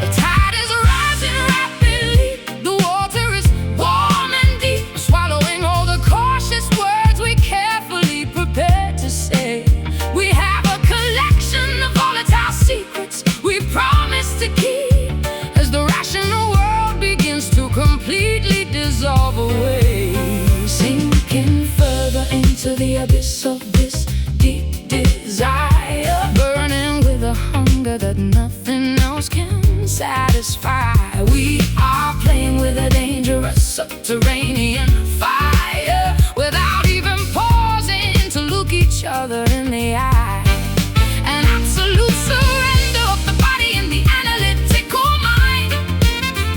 The tide is rising rapidly, the water is warm and deep, swallowing all the cautious words we carefully prepared to say. We have a collection of volatile secrets we promise to keep, as the rational world begins to completely dissolve away, sinking further into the abyss of this deep desire, burning with a hunger that nothing else can satisfy. We are playing with a dangerous subterranean fire, without even pausing to look each other in the eye. An absolute surrender of the body and the analytical mind,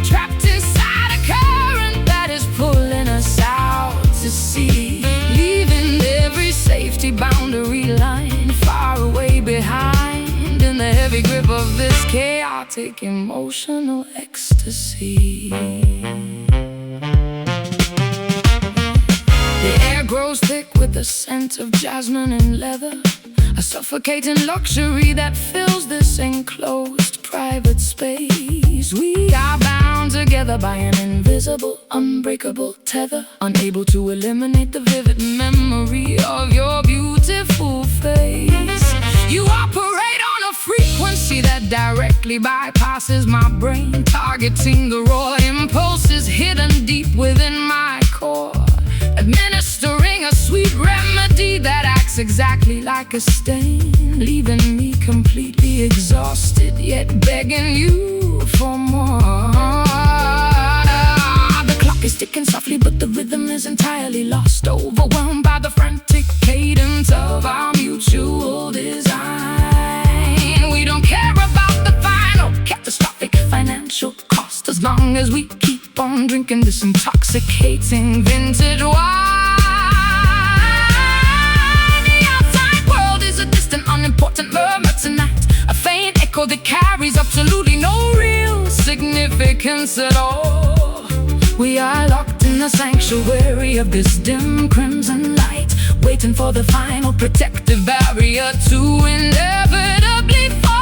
trapped inside a current that is pulling us out to sea, leaving every safety boundary line far away behind, in the heavy grip of this chaotic emotional ecstasy. The air grows thick with the scent of jasmine and leather, a suffocating luxury that fills this enclosed private space. We are bound together by an invisible, unbreakable tether, unable to eliminate the vivid memory of your beautiful face. You operate on a frequency that directly bypasses my brain, targeting the raw impulses hidden deep within my core, administering a sweet remedy that acts exactly like a stain, leaving me completely exhausted, yet begging you for more. The clock clock is ticking softly, but the rhythm is entirely lost. Overwhelmed by the frantic cadence of our mutual design. We don't care about the final catastrophic financial cost, as long as we keep on drinking this intoxicating vintage wine. The outside world is a distant, unimportant murmur tonight, a faint echo that carries absolutely no real significance at all. We are locked in the sanctuary of this dim crimson light, waiting for the final protective barrier to inevitably fall.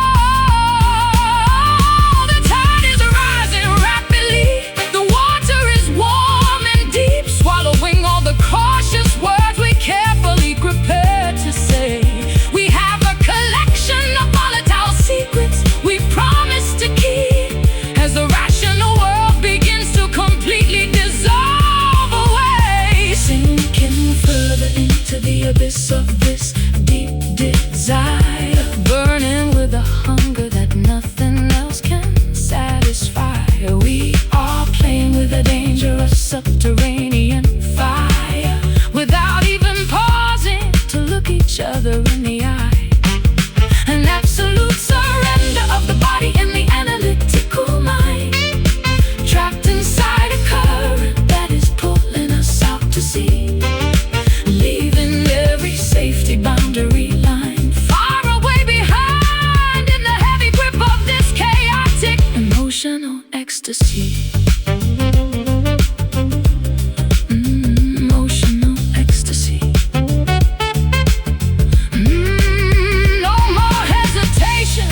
The tide is rising rapidly, the water is warm and deep, swallowing all the cautious words we carefully prepared to say. We have a collection of volatile secrets we promise to keep, as the rational world begins to completely dissolve away, sinking further into the abyss of this deep desire, burning with a hunger that nothing else can satisfy. We are playing with a dangerous subterranean fire, without even pausing to look each other in the eye. An absolute surrender of the body and the analytical mind, trapped inside a current that is pulling us out to sea, leaving every safety boundary line far away behind, in the heavy grip of this chaotic emotional ecstasy. Emotional ecstasy. No more hesitation.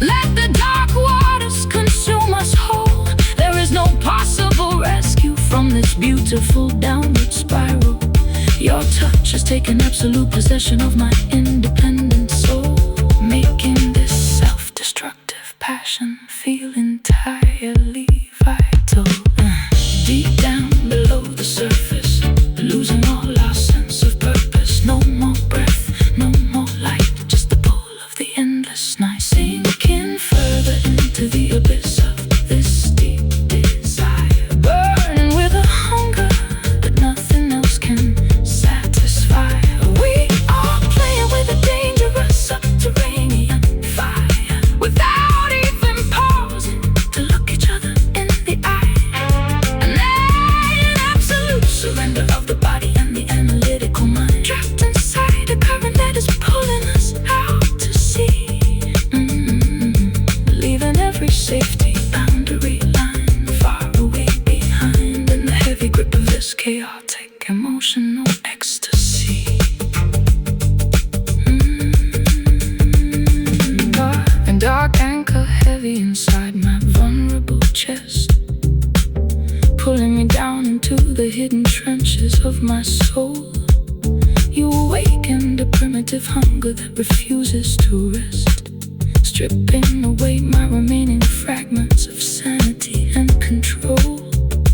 Let the dark waters consume us whole. There is no possible rescue from this beautiful downward spiral. Your touch has taken absolute possession of my independent soul, making this self-destructive passion feel entirely vital. Deep down below the surface, losing all our sense of purpose. No more breath, no more light, just the pull of the endless night, sinking further into the abyss of this deep desire, burning with a hunger that nothing else can satisfy. We are playing with a dangerous subterranean fire, without even pausing to look each other in the eye. An absolute surrender of the body and the analytical mind, trapped inside a current that is pulling us out to sea, leaving every safety boundary line far away behind, in the heavy grip of this chaotic emotional ecstasy. Dark anchor heavy inside my vulnerable chest, pulling me down into the hidden trenches of my soul. You awakened a primitive hunger that refuses to rest, stripping away my remaining fragments of sanity and control.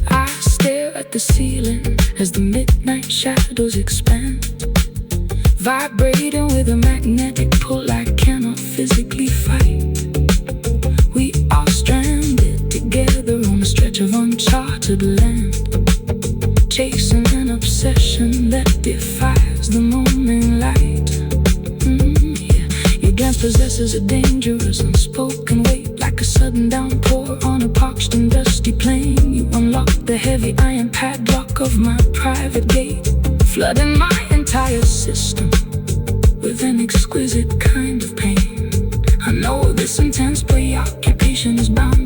I stare at the ceiling as the midnight shadows expand, vibrating with a magnetic pull I cannot physically fight. We are stranded together on a stretch of uncharted land, chasing an obsession that defies the morning light. Your glance possesses a dangerous unspoken weight, like a sudden downpour on a parched and dusty plain. You unlock the heavy iron padlock of my private gate, flooding my entire system with an exquisite kind of pain. I know this intense preoccupation is bound